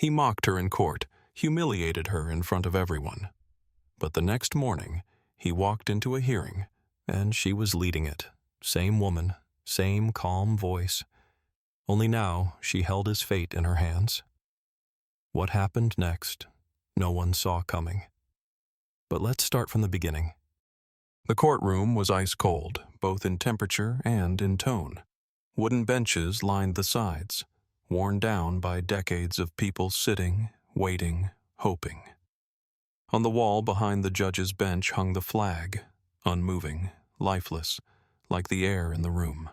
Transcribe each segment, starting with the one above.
He mocked her in court, humiliated her in front of everyone. But the next morning, he walked into a hearing, and she was leading it. Same woman, same calm voice. Only now she held his fate in her hands. What happened next, no one saw coming. But let's start from the beginning. The courtroom was ice cold, both in temperature and in tone. Wooden benches lined the sides, worn down by decades of people sitting, waiting, hoping. On the wall behind the judge's bench hung the flag, unmoving, lifeless, like the air in the room.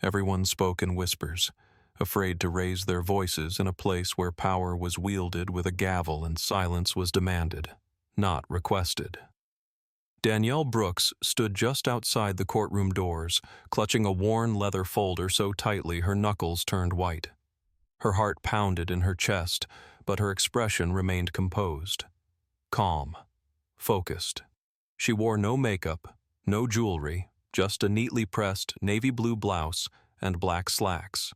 Everyone spoke in whispers, afraid to raise their voices in a place where power was wielded with a gavel and silence was demanded, not requested. Danielle Brooks stood just outside the courtroom doors, clutching a worn leather folder so tightly her knuckles turned white. Her heart pounded in her chest, but her expression remained composed. Calm, focused. She wore no makeup, no jewelry, just a neatly pressed navy blue blouse and black slacks.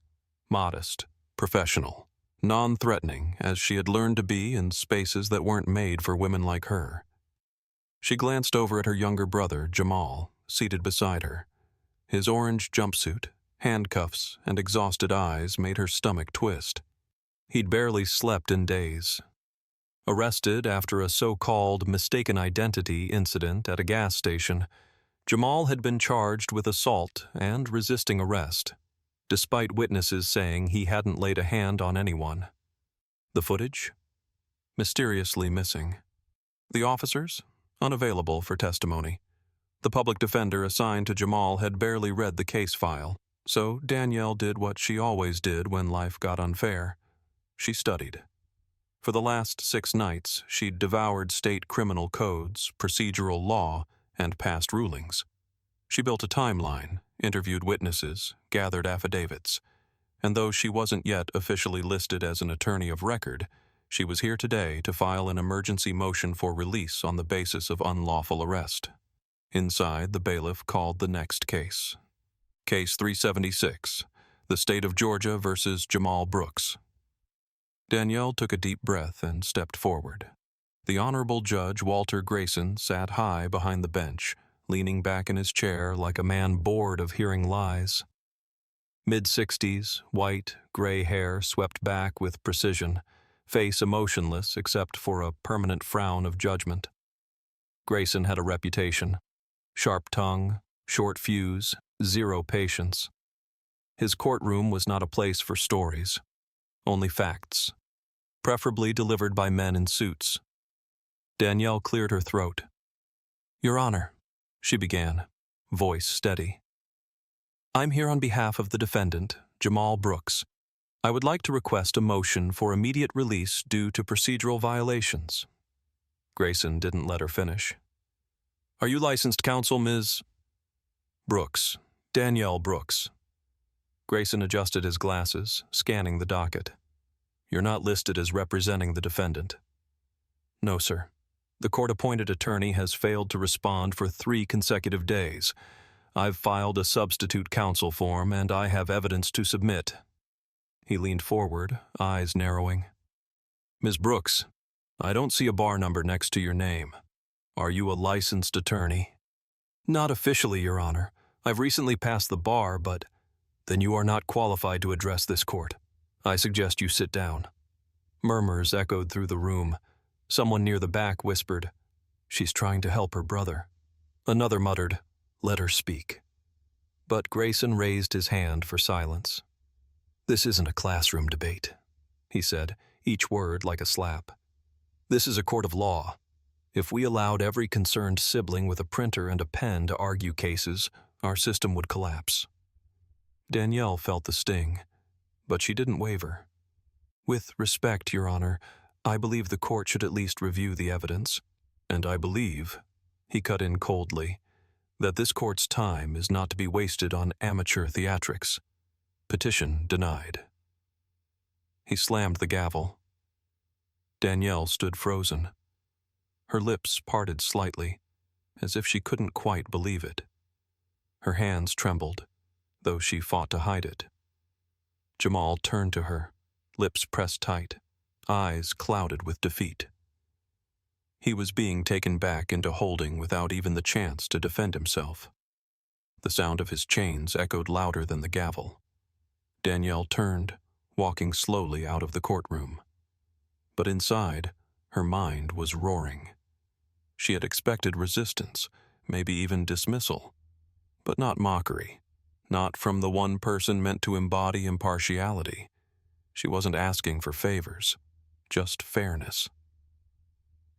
Modest, professional, non-threatening as she had learned to be in spaces that weren't made for women like her. She glanced over at her younger brother, Jamal, seated beside her. His orange jumpsuit, handcuffs, and exhausted eyes made her stomach twist. He'd barely slept in days. Arrested after a so-called mistaken identity incident at a gas station, Jamal had been charged with assault and resisting arrest, despite witnesses saying he hadn't laid a hand on anyone. The footage? Mysteriously missing. The officers? Unavailable for testimony. The public defender assigned to Jamal had barely read the case file, so Danielle did what she always did when life got unfair. She studied. For the last 6 nights, she'd devoured state criminal codes, procedural law, and past rulings. She built a timeline, interviewed witnesses, gathered affidavits, and though she wasn't yet officially listed as an attorney of record, she was here today to file an emergency motion for release on the basis of unlawful arrest. Inside, the bailiff called the next case. Case 376, the state of Georgia versus Jamal Brooks. Danielle took a deep breath and stepped forward. The Honorable Judge Walter Grayson sat high behind the bench, leaning back in his chair like a man bored of hearing lies. Mid-60s, white, gray hair swept back with precision, face emotionless except for a permanent frown of judgment. Grayson had a reputation. Sharp tongue, short fuse, zero patience. His courtroom was not a place for stories, only facts, preferably delivered by men in suits. Danielle cleared her throat. "Your Honor," she began, voice steady. "I'm here on behalf of the defendant, Jamal Brooks. I would like to request a motion for immediate release due to procedural violations." Grayson didn't let her finish. "Are you licensed counsel, Ms. Brooks? Danielle Brooks." Grayson adjusted his glasses, scanning the docket. "You're not listed as representing the defendant." "No, sir. The court-appointed attorney has failed to respond for 3 consecutive days. I've filed a substitute counsel form and I have evidence to submit." He leaned forward, eyes narrowing. "Ms. Brooks, I don't see a bar number next to your name. Are you a licensed attorney?" "Not officially, Your Honor. I've recently passed the bar, but..." "Then you are not qualified to address this court. I suggest you sit down." Murmurs echoed through the room. Someone near the back whispered, "She's trying to help her brother." Another muttered, "Let her speak." But Grayson raised his hand for silence. "This isn't a classroom debate," he said, each word like a slap. "This is a court of law. If we allowed every concerned sibling with a printer and a pen to argue cases, our system would collapse." Danielle felt the sting, but she didn't waver. "With respect, Your Honor, I believe the court should at least review the evidence. And I believe," he cut in coldly, "that this court's time is not to be wasted on amateur theatrics. Petition denied." He slammed the gavel. Danielle stood frozen. Her lips parted slightly, as if she couldn't quite believe it. Her hands trembled, though she fought to hide it. Jamal turned to her, lips pressed tight, eyes clouded with defeat. He was being taken back into holding without even the chance to defend himself. The sound of his chains echoed louder than the gavel. Danielle turned, walking slowly out of the courtroom. But inside, her mind was roaring. She had expected resistance, maybe even dismissal, but not mockery, not from the one person meant to embody impartiality. She wasn't asking for favors, just fairness.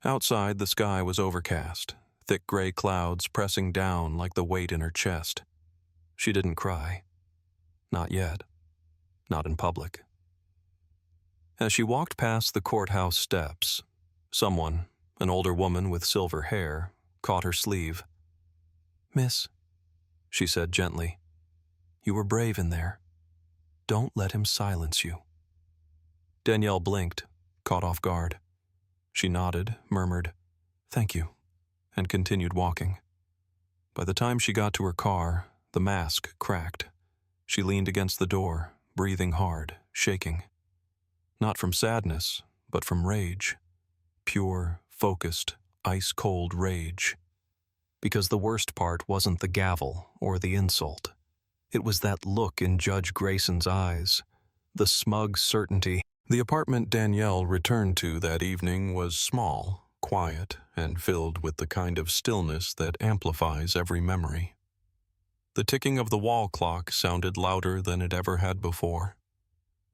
Outside, the sky was overcast, thick gray clouds pressing down like the weight in her chest. She didn't cry. Not yet. Not in public. As she walked past the courthouse steps, someone, an older woman with silver hair, caught her sleeve. "Miss," she said gently, "you were brave in there. Don't let him silence you." Danielle blinked, caught off guard. She nodded, murmured, "Thank you," and continued walking. By the time she got to her car, the mask cracked. She leaned against the door, breathing hard, shaking. Not from sadness, but from rage. Pure, focused, ice-cold rage. Because the worst part wasn't the gavel or the insult. It was that look in Judge Grayson's eyes, the smug certainty. The apartment Danielle returned to that evening was small, quiet, and filled with the kind of stillness that amplifies every memory. The ticking of the wall clock sounded louder than it ever had before.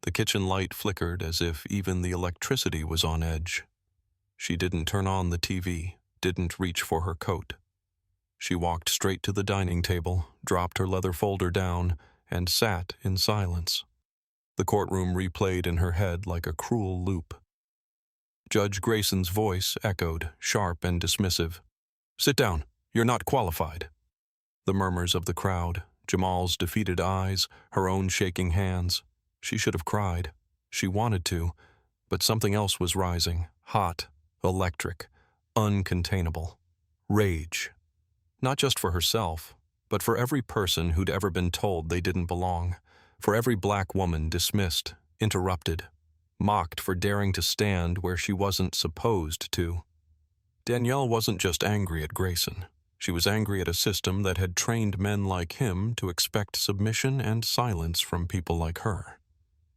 The kitchen light flickered as if even the electricity was on edge. She didn't turn on the TV, didn't reach for her coat. She walked straight to the dining table, dropped her leather folder down, and sat in silence. The courtroom replayed in her head like a cruel loop. Judge Grayson's voice echoed, sharp and dismissive. "Sit down. You're not qualified." The murmurs of the crowd, Jamal's defeated eyes, her own shaking hands. She should have cried. She wanted to, but something else was rising, hot, electric, uncontainable. Rage. Not just for herself, but for every person who'd ever been told they didn't belong, for every black woman dismissed, interrupted, mocked for daring to stand where she wasn't supposed to. Danielle wasn't just angry at Grayson. She was angry at a system that had trained men like him to expect submission and silence from people like her.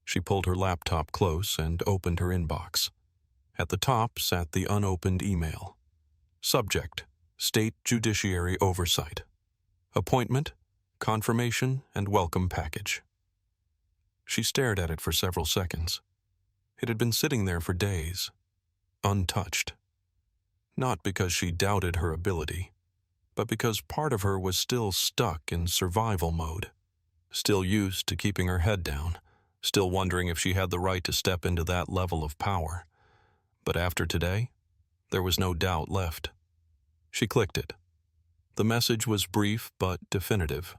She pulled her laptop close and opened her inbox. At the top sat the unopened email. Subject: State Judiciary Oversight. Appointment, confirmation, and welcome package. She stared at it for several seconds. It had been sitting there for days, untouched. Not because she doubted her ability, but because part of her was still stuck in survival mode, still used to keeping her head down, still wondering if she had the right to step into that level of power. But after today, there was no doubt left. She clicked it. The message was brief but definitive.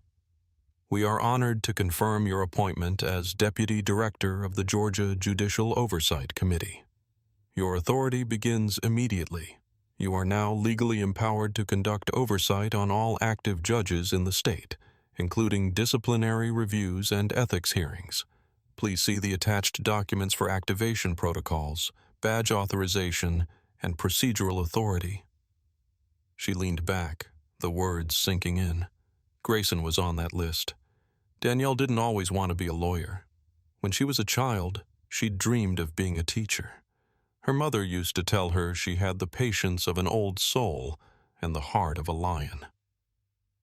"We are honored to confirm your appointment as Deputy Director of the Georgia Judicial Oversight Committee. Your authority begins immediately. You are now legally empowered to conduct oversight on all active judges in the state, including disciplinary reviews and ethics hearings. Please see the attached documents for activation protocols, badge authorization, and procedural authority." She leaned back, the words sinking in. Grayson was on that list. Danielle didn't always want to be a lawyer. When she was a child, she dreamed of being a teacher. Her mother used to tell her she had the patience of an old soul and the heart of a lion.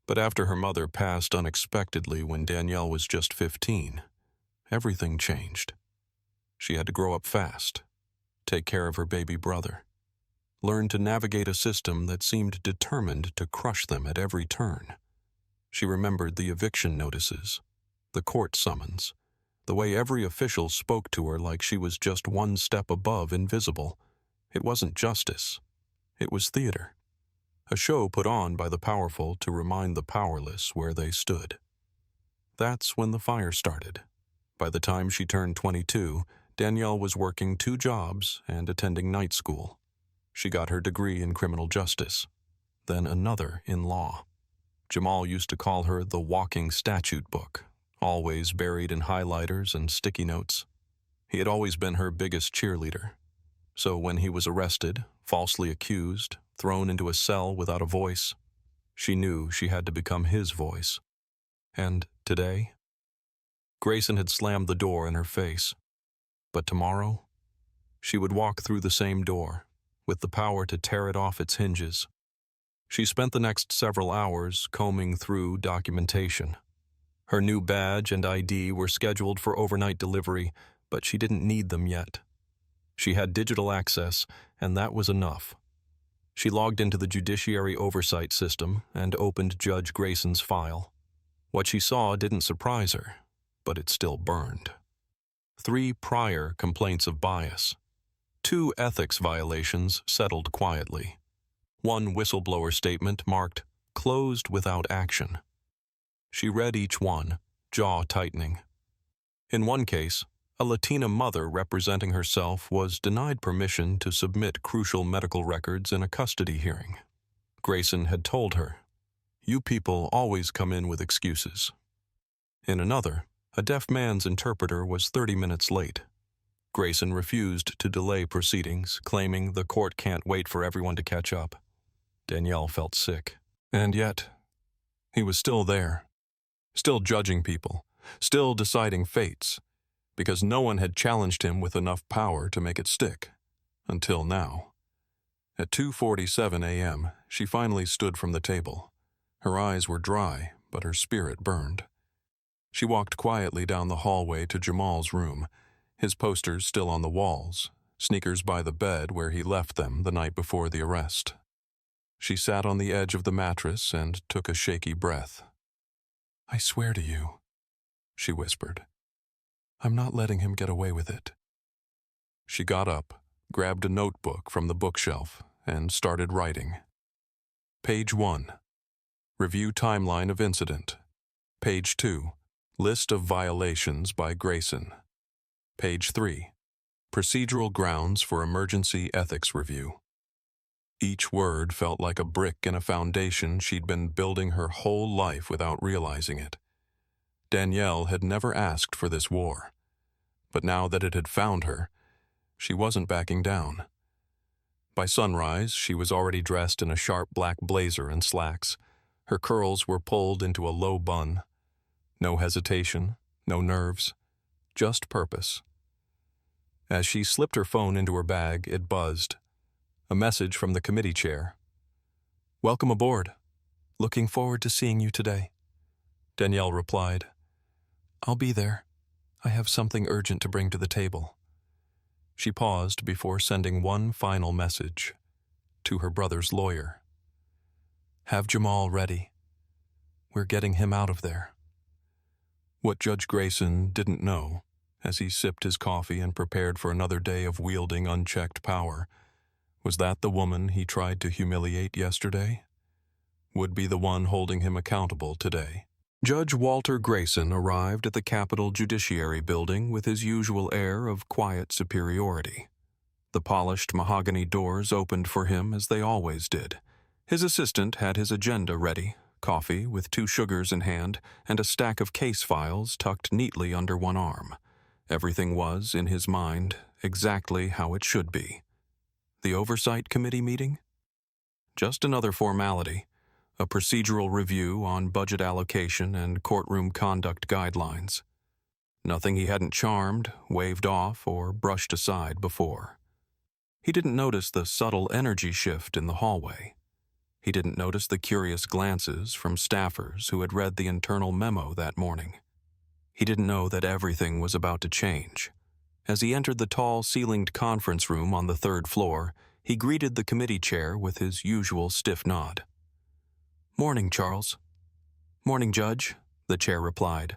But after her mother passed unexpectedly when Danielle was just 15, everything changed. She had to grow up fast, take care of her baby brother, learn to navigate a system that seemed determined to crush them at every turn. She remembered the eviction notices, the court summons, the way every official spoke to her like she was just one step above invisible. It wasn't justice. It was theater. A show put on by the powerful to remind the powerless where they stood. That's when the fire started. By the time she turned 22, Danielle was working 2 jobs and attending night school. She got her degree in criminal justice, then another in law. Jamal used to call her the walking statute book, always buried in highlighters and sticky notes. He had always been her biggest cheerleader, So when he was arrested, falsely accused, thrown into a cell without a voice, she knew she had to become his voice. And today, Grayson had slammed the door in her face. But tomorrow, she would walk through the same door, with the power to tear it off its hinges. She spent the next several hours combing through documentation. Her new badge and ID were scheduled for overnight delivery, but she didn't need them yet. She had digital access, and that was enough. She logged into the Judiciary Oversight System and opened Judge Grayson's file. What she saw didn't surprise her, but it still burned. 3 prior complaints of bias. 2 ethics violations settled quietly. 1 whistleblower statement marked "closed without action." She read each one, jaw tightening. In one case, a Latina mother representing herself was denied permission to submit crucial medical records in a custody hearing. Grayson had told her, "You people always come in with excuses." In another, a deaf man's interpreter was 30 minutes late. Grayson refused to delay proceedings, claiming the court can't wait for everyone to catch up. Danielle felt sick. And yet, he was still there, still judging people, still deciding fates, because no one had challenged him with enough power to make it stick, until now. At 2:47 a.m., she finally stood from the table. Her eyes were dry, but her spirit burned. She walked quietly down the hallway to Jamal's room, his posters still on the walls, sneakers by the bed where he left them the night before the arrest. She sat on the edge of the mattress and took a shaky breath. "I swear to you," she whispered, "I'm not letting him get away with it." She got up, grabbed a notebook from the bookshelf, and started writing. Page 1. Review timeline of incident. Page 2. List of violations by Grayson. Page 3. Procedural grounds for emergency ethics review. Each word felt like a brick in a foundation she'd been building her whole life without realizing it. Danielle had never asked for this war, but now that it had found her, she wasn't backing down. By sunrise, she was already dressed in a sharp black blazer and slacks. Her curls were pulled into a low bun. No hesitation, no nerves, just purpose. As she slipped her phone into her bag, it buzzed. A message from the committee chair. "Welcome aboard. Looking forward to seeing you today." Danielle replied, "I'll be there. I have something urgent to bring to the table." She paused before sending one final message to her brother's lawyer. "Have Jamal ready. We're getting him out of there." What Judge Grayson didn't know, as he sipped his coffee and prepared for another day of wielding unchecked power, was that the woman he tried to humiliate yesterday would be the one holding him accountable today. Judge Walter Grayson arrived at the Capitol Judiciary Building with his usual air of quiet superiority. The polished mahogany doors opened for him as they always did. His assistant had his agenda ready, coffee with 2 sugars in hand and a stack of case files tucked neatly under one arm. Everything was, in his mind, exactly how it should be. The Oversight Committee meeting? Just another formality, a procedural review on budget allocation and courtroom conduct guidelines. Nothing he hadn't charmed, waved off, or brushed aside before. He didn't notice the subtle energy shift in the hallway. He didn't notice the curious glances from staffers who had read the internal memo that morning. He didn't know that everything was about to change. As he entered the tall ceilinged conference room on the 3rd floor, he greeted the committee chair with his usual stiff nod. "Morning, Charles." "Morning, Judge," the chair replied,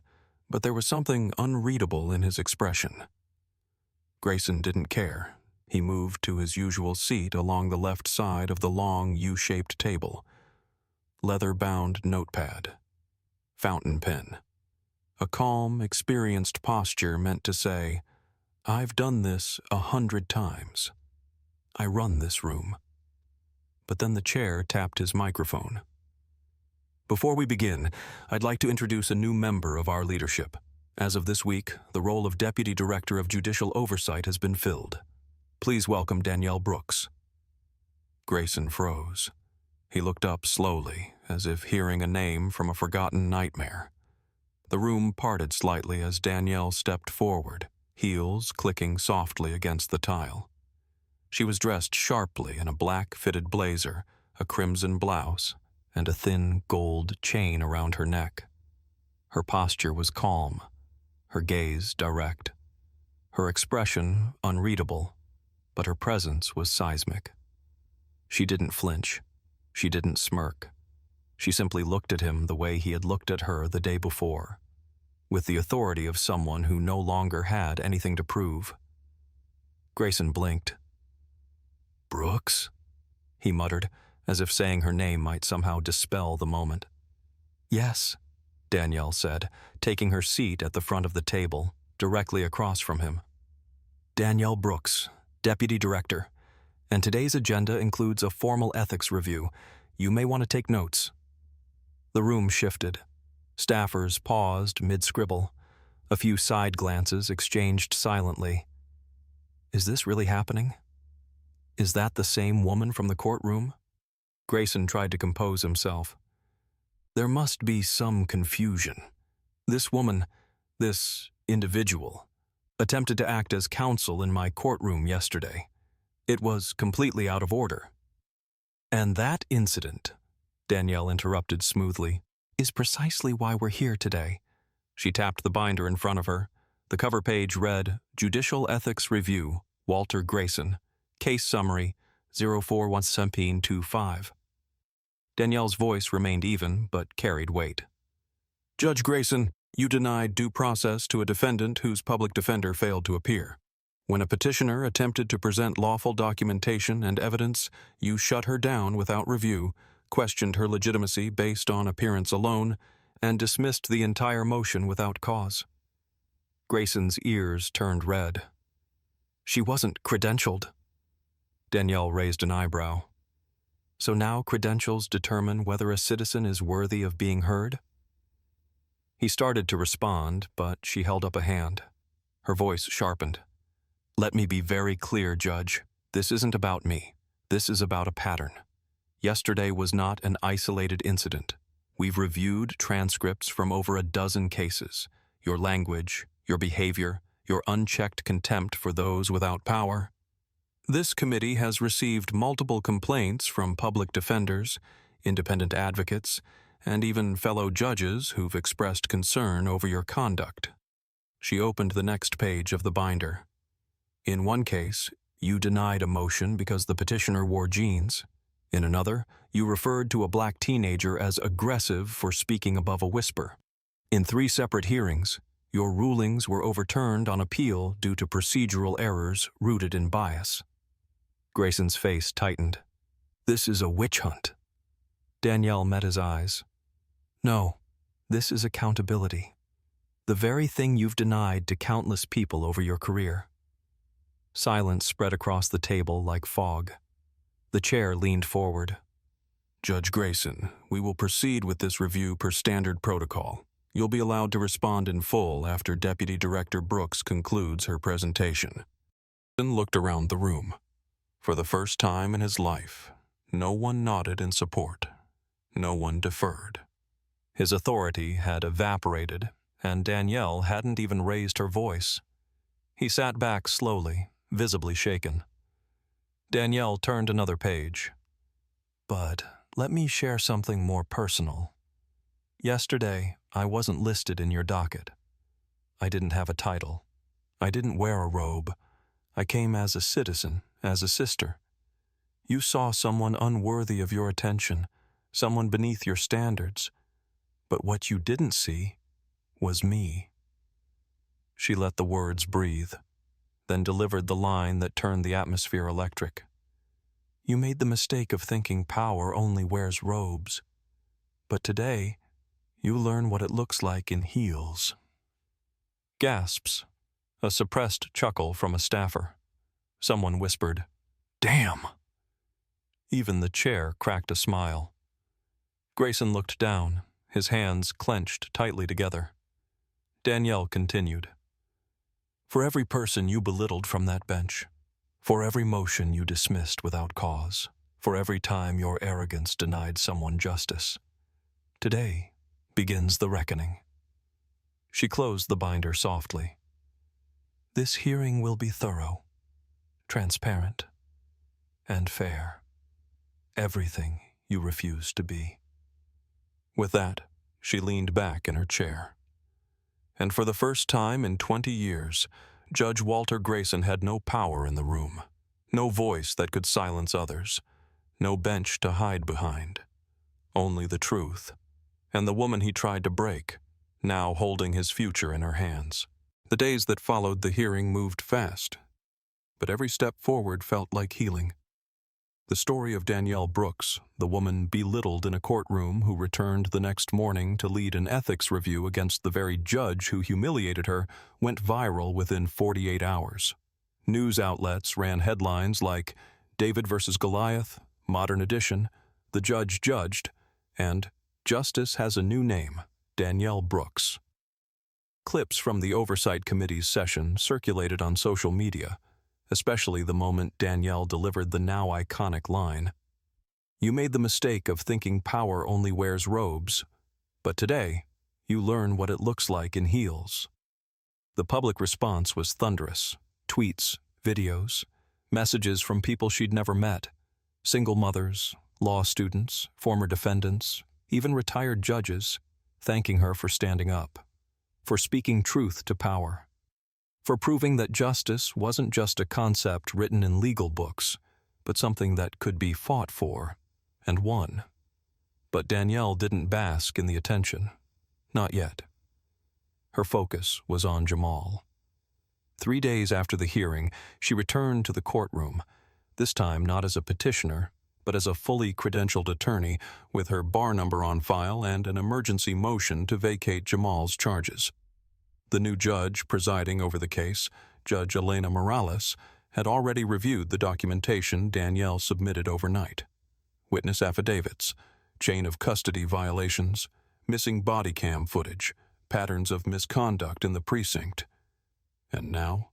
but there was something unreadable in his expression. Grayson didn't care. He moved to his usual seat along the left side of the long U-shaped table. Leather-bound notepad. Fountain pen. A calm, experienced posture meant to say, "I've done this 100 times. I run this room." But then the chair tapped his microphone. "Before we begin, I'd like to introduce a new member of our leadership. As of this week, the role of Deputy Director of Judicial Oversight has been filled. Please welcome Danielle Brooks." Grayson froze. He looked up slowly, as if hearing a name from a forgotten nightmare. The room parted slightly as Danielle stepped forward, heels clicking softly against the tile. She was dressed sharply in a black fitted blazer, a crimson blouse, and a thin gold chain around her neck. Her posture was calm, her gaze direct, her expression unreadable, but her presence was seismic. She didn't flinch. She didn't smirk. She simply looked at him the way he had looked at her the day before, with the authority of someone who no longer had anything to prove. Grayson blinked. "Brooks?" he muttered, as if saying her name might somehow dispel the moment. "Yes," Danielle said, taking her seat at the front of the table, directly across from him. "Danielle Brooks, Deputy Director, and today's agenda includes a formal ethics review. You may want to take notes." The room shifted. Staffers paused mid-scribble. A few side glances exchanged silently. Is this really happening? Is that the same woman from the courtroom? Grayson tried to compose himself. There must be some confusion. This woman, this individual, attempted to act as counsel in my courtroom yesterday. It was completely out of order. And that incident, Danielle interrupted smoothly, is precisely why we're here today. She tapped the binder in front of her. The cover page read, Judicial Ethics Review, Walter Grayson, Case Summary 041725. Danielle's voice remained even, but carried weight. Judge Grayson, you denied due process to a defendant whose public defender failed to appear. When a petitioner attempted to present lawful documentation and evidence, you shut her down without review, questioned her legitimacy based on appearance alone, and dismissed the entire motion without cause. Grayson's ears turned red. She wasn't credentialed. Danielle raised an eyebrow. So now credentials determine whether a citizen is worthy of being heard? He started to respond, but she held up a hand. Her voice sharpened. Let me be very clear, Judge. This isn't about me. This is about a pattern. Yesterday was not an isolated incident. We've reviewed transcripts from over a dozen cases. Your language, your behavior, your unchecked contempt for those without power. This committee has received multiple complaints from public defenders, independent advocates, and even fellow judges who've expressed concern over your conduct. She opened the next page of the binder. In one case, you denied a motion because the petitioner wore jeans. In another, you referred to a black teenager as aggressive for speaking above a whisper. In 3 separate hearings, your rulings were overturned on appeal due to procedural errors rooted in bias. Grayson's face tightened. This is a witch hunt. Danielle met his eyes. No, this is accountability. The very thing you've denied to countless people over your career. Silence spread across the table like fog. The chair leaned forward. Judge Grayson, we will proceed with this review per standard protocol. You'll be allowed to respond in full after Deputy Director Brooks concludes her presentation. Grayson looked around the room. For the first time in his life, no one nodded in support. No one deferred. His authority had evaporated, and Danielle hadn't even raised her voice. He sat back slowly, visibly shaken. Danielle turned another page. But let me share something more personal. Yesterday, I wasn't listed in your docket. I didn't have a title. I didn't wear a robe. I came as a citizen, as a sister. You saw someone unworthy of your attention, someone beneath your standards. But what you didn't see was me. She let the words breathe, then delivered the line that turned the atmosphere electric. You made the mistake of thinking power only wears robes. But today, you learn what it looks like in heels. Gasps. A suppressed chuckle from a staffer. Someone whispered, Damn! Even the chair cracked a smile. Grayson looked down, his hands clenched tightly together. Danielle continued. For every person you belittled from that bench, For every motion you dismissed without cause, for every time your arrogance denied someone justice, today begins the reckoning. She closed the binder softly. This hearing will be thorough, transparent, and fair. Everything you refused to be. With that, she leaned back in her chair. And for the first time in 20 years, Judge Walter Grayson had no power in the room, no voice that could silence others, no bench to hide behind. Only the truth, and the woman he tried to break, now holding his future in her hands. The days that followed the hearing moved fast, but every step forward felt like healing. The story of Danielle Brooks, the woman belittled in a courtroom who returned the next morning to lead an ethics review against the very judge who humiliated her, went viral within 48 hours. News outlets ran headlines like David versus Goliath, Modern Edition, The Judge Judged, and Justice Has a New Name, Danielle Brooks. Clips from the Oversight Committee's session circulated on social media, especially the moment Danielle delivered the now iconic line, "You made the mistake of thinking power only wears robes, but today you learn what it looks like in heels." The public response was thunderous. Tweets, videos, messages from people she'd never met, single mothers, law students, former defendants, even retired judges, thanking her for standing up, for speaking truth to power, for proving that justice wasn't just a concept written in legal books, but something that could be fought for and won. But Danielle didn't bask in the attention. Not yet. Her focus was on Jamal. 3 days after the hearing, she returned to the courtroom, this time not as a petitioner, but as a fully credentialed attorney with her bar number on file and an emergency motion to vacate Jamal's charges. The new judge presiding over the case, Judge Elena Morales, had already reviewed the documentation Danielle submitted overnight. Witness affidavits, chain of custody violations, missing body cam footage, patterns of misconduct in the precinct. And now,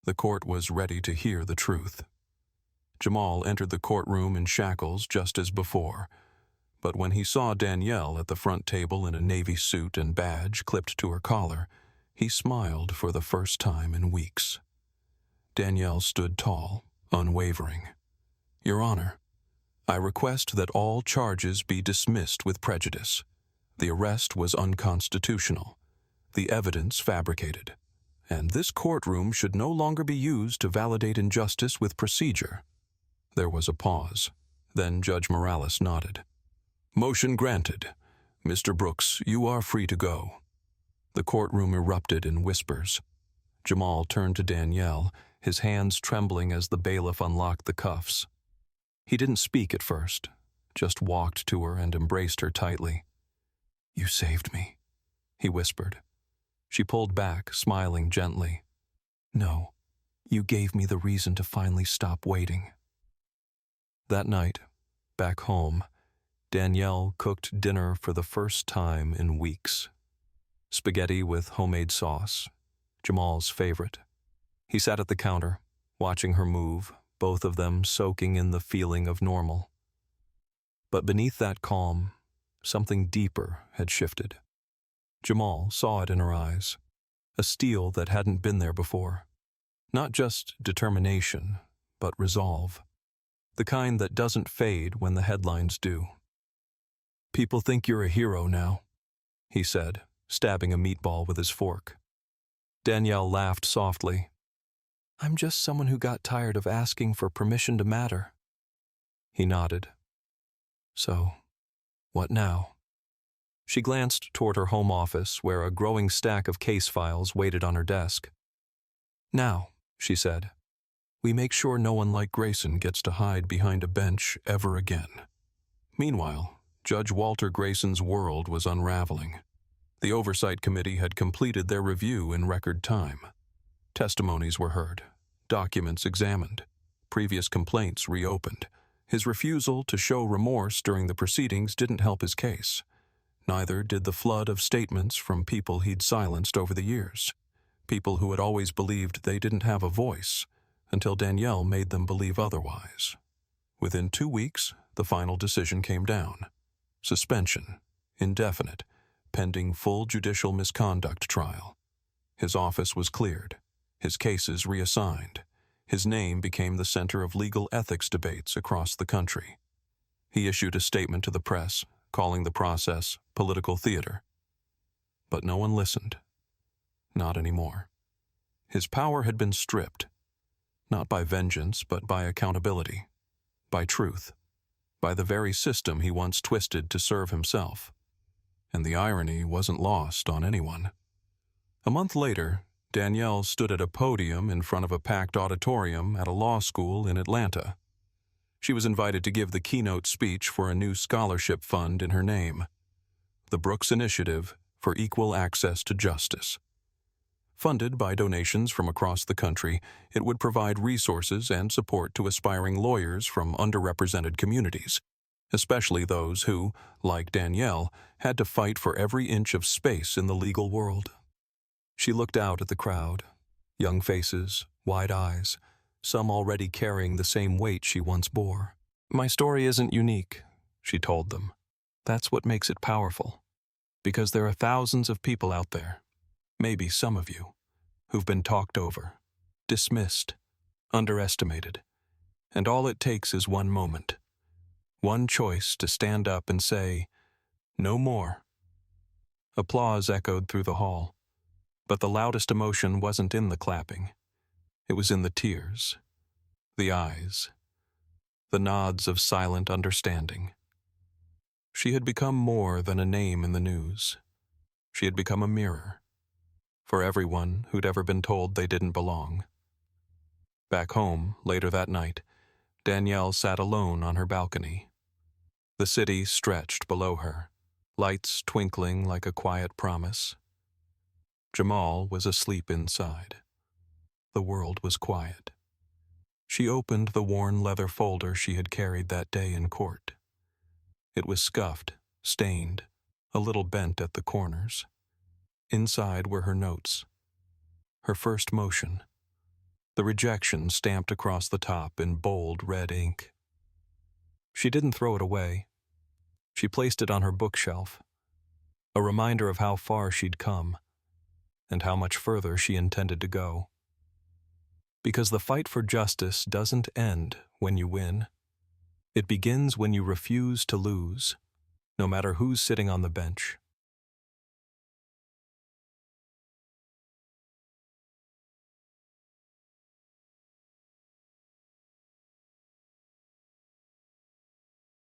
the court was ready to hear the truth. Jamal entered the courtroom in shackles just as before, but when he saw Danielle at the front table in a navy suit and badge clipped to her collar, he smiled for the first time in weeks. Danielle stood tall, unwavering. "Your Honor, I request that all charges be dismissed with prejudice. The arrest was unconstitutional, the evidence fabricated, and this courtroom should no longer be used to validate injustice with procedure." There was a pause. Then Judge Morales nodded. "Motion granted. Mr. Brooks, you are free to go." The courtroom erupted in whispers. Jamal turned to Danielle, his hands trembling as the bailiff unlocked the cuffs. He didn't speak at first, just walked to her and embraced her tightly. "You saved me," he whispered. She pulled back, smiling gently. "No, you gave me the reason to finally stop waiting." That night, back home, Danielle cooked dinner for the first time in weeks. Spaghetti with homemade sauce, Jamal's favorite. He sat at the counter, watching her move, both of them soaking in the feeling of normal. But beneath that calm, something deeper had shifted. Jamal saw it in her eyes, a steel that hadn't been there before. Not just determination, but resolve. The kind that doesn't fade when the headlines do. "People think you're a hero now," he said, stabbing a meatball with his fork. Danielle laughed softly. "I'm just someone who got tired of asking for permission to matter." He nodded. "So, what now?" She glanced toward her home office, where a growing stack of case files waited on her desk. "Now," she said, "we make sure no one like Grayson gets to hide behind a bench ever again." Meanwhile, Judge Walter Grayson's world was unraveling. The Oversight Committee had completed their review in record time. Testimonies were heard, documents examined, previous complaints reopened. His refusal to show remorse during the proceedings didn't help his case. Neither did the flood of statements from people he'd silenced over the years. People who had always believed they didn't have a voice, until Danielle made them believe otherwise. Within 2 weeks, the final decision came down. Suspension, indefinite, pending full judicial misconduct trial. His office was cleared, his cases reassigned. His name became the center of legal ethics debates across the country. He issued a statement to the press, calling the process political theater. But no one listened. Not anymore. His power had been stripped, not by vengeance, but by accountability, by truth, by the very system he once twisted to serve himself. And the irony wasn't lost on anyone. A month later, Danielle stood at a podium in front of a packed auditorium at a law school in Atlanta. She was invited to give the keynote speech for a new scholarship fund in her name, the Brooks Initiative for Equal Access to Justice. Funded by donations from across the country, it would provide resources and support to aspiring lawyers from underrepresented communities, especially those who, like Danielle, had to fight for every inch of space in the legal world. She looked out at the crowd, young faces, wide eyes, some already carrying the same weight she once bore. "My story isn't unique," she told them. "That's what makes it powerful. Because there are thousands of people out there, maybe some of you, who've been talked over, dismissed, underestimated. And all it takes is one moment, one choice to stand up and say, 'No more.'" Applause echoed through the hall. But the loudest emotion wasn't in the clapping. It was in the tears, the eyes, the nods of silent understanding. She had become more than a name in the news. She had become a mirror for everyone who'd ever been told they didn't belong. Back home, later that night, Danielle sat alone on her balcony. The city stretched below her, lights twinkling like a quiet promise. Jamal was asleep inside. The world was quiet. She opened the worn leather folder she had carried that day in court. It was scuffed, stained, a little bent at the corners. Inside were her notes. Her first motion. The rejection stamped across the top in bold red ink. She didn't throw it away. She placed it on her bookshelf, a reminder of how far she'd come, and how much further she intended to go. Because the fight for justice doesn't end when you win. It begins when you refuse to lose, no matter who's sitting on the bench.